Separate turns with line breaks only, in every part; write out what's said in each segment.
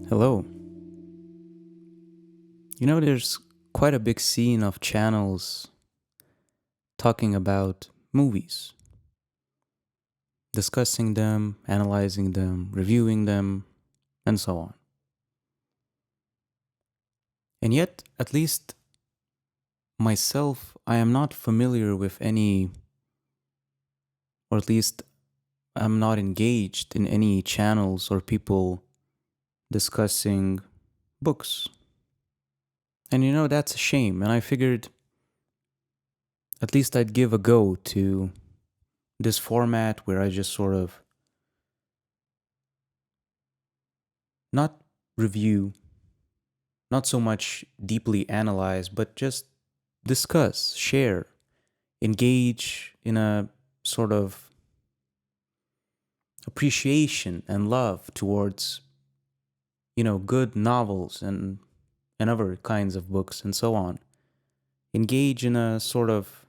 Hello. You know, there's quite a big scene of channels talking about movies, discussing them, analyzing them, reviewing them, and so on. And yet, at least myself, I am not familiar with any, or at least I'm not engaged in any channels or people discussing books. And you know, that's a shame. And I figured at least I'd give a go to this format where I just sort of not review, not so much deeply analyze, but just discuss, share, engage in a sort of appreciation and love towards, good novels and other kinds of books and so on. Engage in a sort of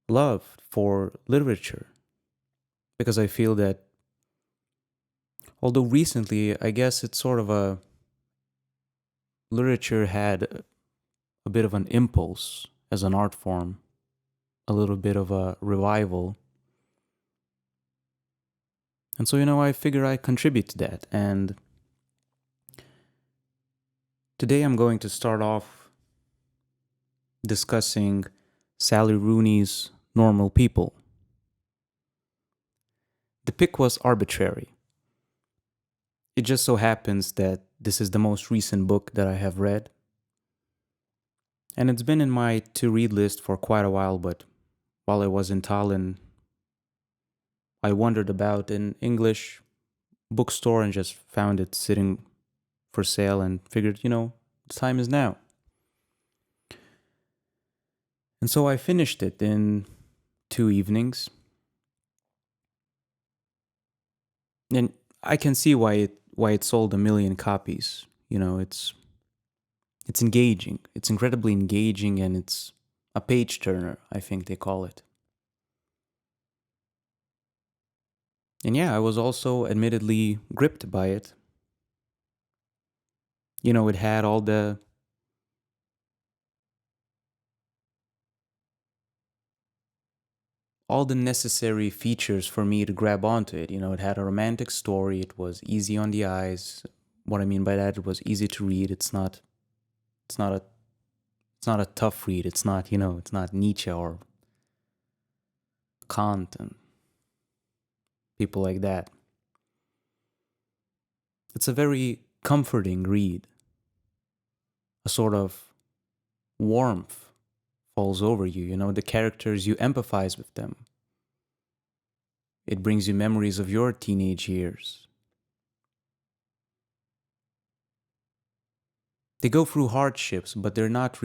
love for literature. Because I feel that, although recently, I guess it's sort of literature had a bit of an impulse as an art form, a little bit of a revival. And so, I figure I contribute to that. And today I'm going to start off discussing Sally Rooney's Normal People. The pick was arbitrary. It just so happens that this is the most recent book that I have read. And it's been in my to-read list for quite a while, but while I was in Tallinn, I wandered about an English bookstore and just found it sitting for sale and figured, the time is now. And so I finished it in 2 evenings. And I can see why it sold 1 million copies. It's engaging. It's incredibly engaging, and it's a page turner, I think they call it. And yeah, I was also admittedly gripped by it. It had all the necessary features for me to grab onto it. It had a romantic story. It was easy on the eyes. What I mean by that, it was easy to read. It's not a tough read. It's not, it's not Nietzsche or Kant and people like that. It's a very comforting read. A sort of warmth falls over you. The characters, you empathize with them. It brings you memories of your teenage years. They go through hardships, but they're not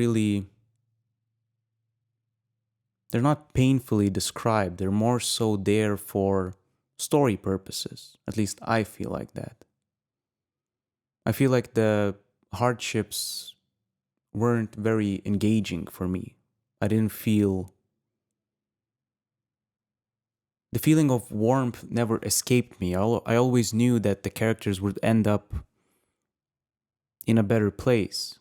painfully described. They're more so there for story purposes. At least I feel like that. I feel like the hardships weren't very engaging for me. I didn't feel... The feeling of warmth never escaped me. I always knew that the characters would end up in a better place.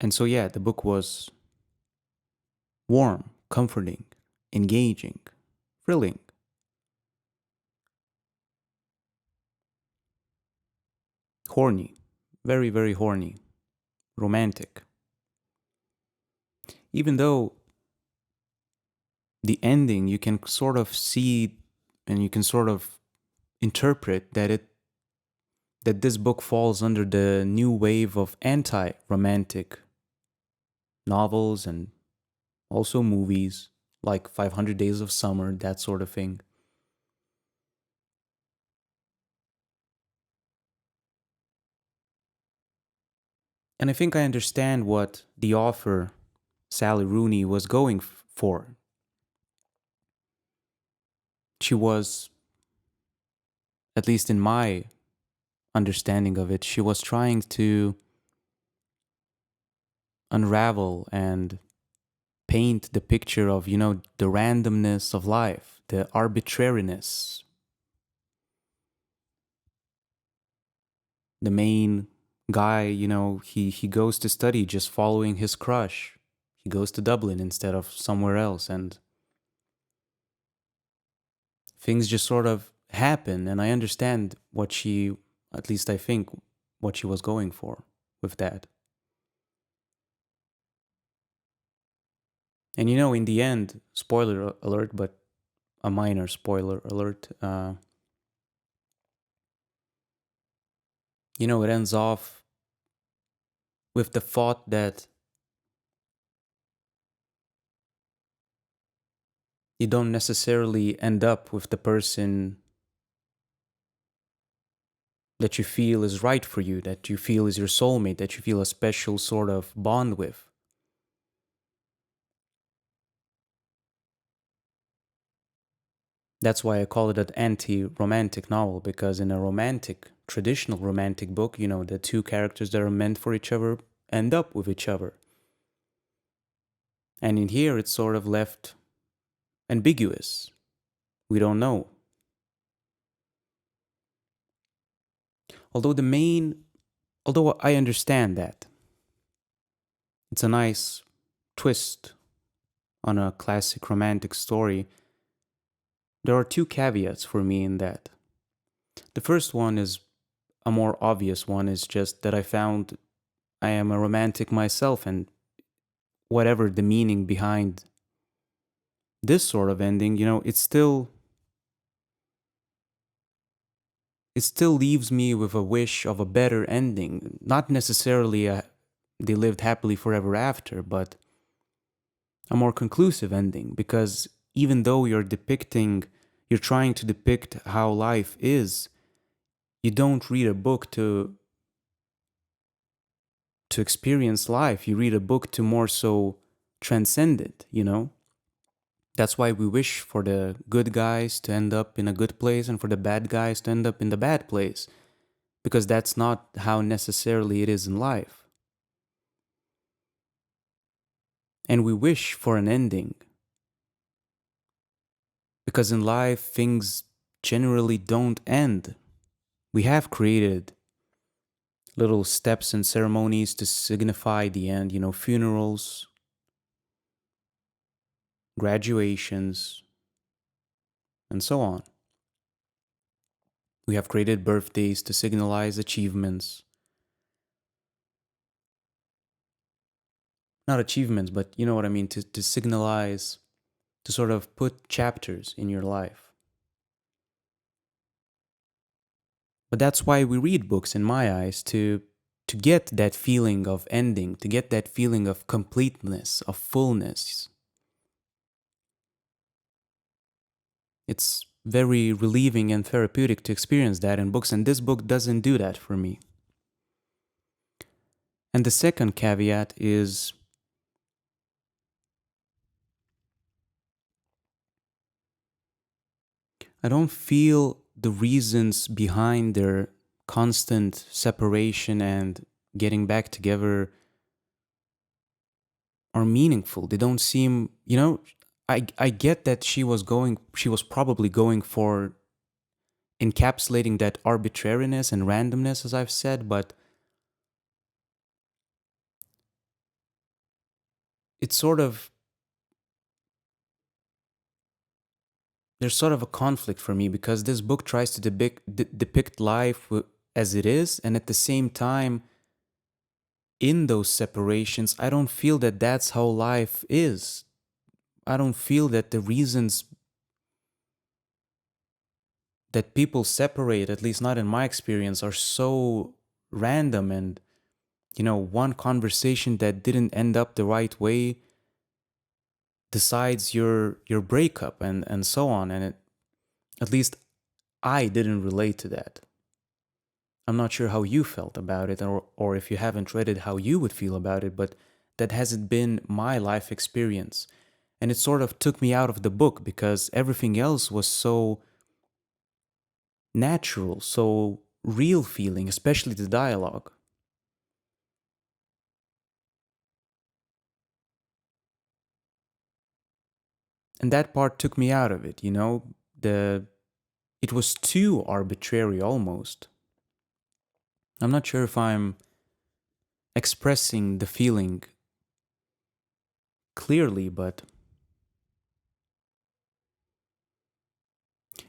And so yeah, the book was warm, comforting, engaging, thrilling. Horny, very, very horny, romantic. Even though the ending, you can sort of see and you can sort of interpret that this book falls under the new wave of anti-romantic novels and also movies like 500 Days of Summer, that sort of thing. And I think I understand what the author, Sally Rooney, was going for. She was, at least in my understanding of it, she was trying to unravel and paint the picture of, the randomness of life, the arbitrariness. The main guy, he goes to study just following his crush. He goes to Dublin instead of somewhere else, and things just sort of happen. And I understand what she, at least I think, what she was going for with that. And in the end, spoiler alert, but a minor spoiler alert, it ends off with the thought that you don't necessarily end up with the person that you feel is right for you, that you feel is your soulmate, that you feel a special sort of bond with. That's why I call it an anti-romantic novel, because in a traditional romantic book, the two characters that are meant for each other end up with each other. And in here, it's sort of left ambiguous. We don't know. Although I understand that, it's a nice twist on a classic romantic story. There are two caveats for me in that. The first one is a more obvious one, is just that I found I am a romantic myself, and whatever the meaning behind this sort of ending, it still leaves me with a wish of a better ending. Not necessarily they lived happily forever after, but a more conclusive ending, because even though you're trying to depict how life is, you don't read a book to experience life. You read a book to more so transcend it, That's why we wish for the good guys to end up in a good place and for the bad guys to end up in the bad place, because that's not how necessarily it is in life. And we wish for an ending, because in life things generally don't end. We have created little steps and ceremonies to signify the end, funerals, graduations, and so on. We have created birthdays to signalize achievements. Not achievements, but you know what I mean, to signalize, to sort of put chapters in your life. But that's why we read books, in my eyes, to get that feeling of ending, to get that feeling of completeness, of fullness. It's very relieving and therapeutic to experience that in books, and this book doesn't do that for me. And the second caveat is I don't feel the reasons behind their constant separation and getting back together are meaningful. They don't seem, I get that she was probably going for encapsulating that arbitrariness and randomness, as I've said, but it's there's sort of a conflict for me, because this book tries to depict life as it is, and at the same time, in those separations, I don't feel that that's how life is. I don't feel that the reasons that people separate, at least not in my experience, are so random, and one conversation that didn't end up the right way decides your breakup, and so on. And at least I didn't relate to that. I'm not sure how you felt about it, or if you haven't read it, how you would feel about it, but that hasn't been my life experience. And it sort of took me out of the book, because everything else was so natural, so real feeling, especially the dialogue. And that part took me out of it, you know? The It was too arbitrary almost. I'm not sure if I'm expressing the feeling clearly, but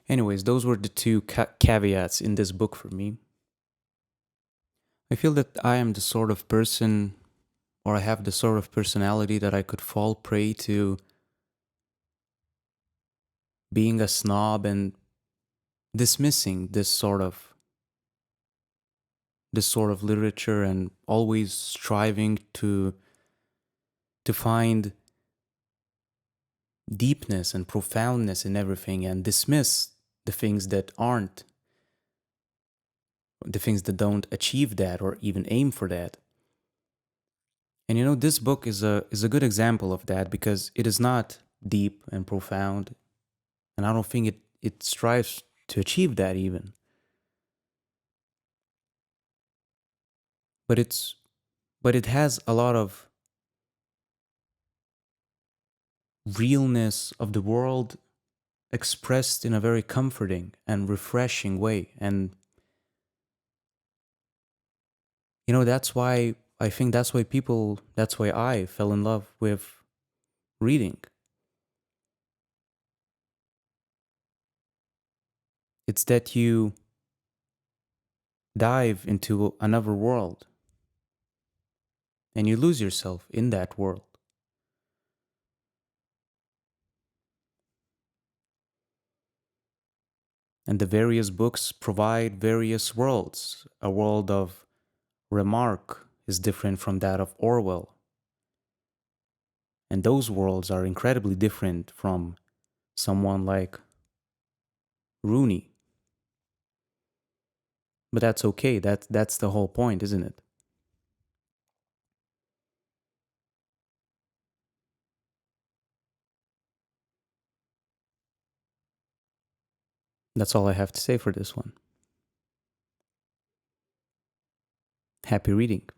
anyways, those were the two caveats in this book for me. I feel that I am the sort of person, or I have the sort of personality that I could fall prey to being a snob and dismissing this sort of literature, and always striving to find deepness and profoundness in everything, and dismiss the things that aren't, the things that don't achieve that or even aim for that. And you know, this book is a good example of that, because it is not deep and profound, and I don't think it strives to achieve that even. But it has a lot of realness of the world expressed in a very comforting and refreshing way. And you know, that's why I fell in love with reading. It's that you dive into another world and you lose yourself in that world. And the various books provide various worlds. A world of Remarque is different from that of Orwell. And those worlds are incredibly different from someone like Rooney. But that's okay. That's the whole point, isn't it? That's all I have to say for this one. Happy reading.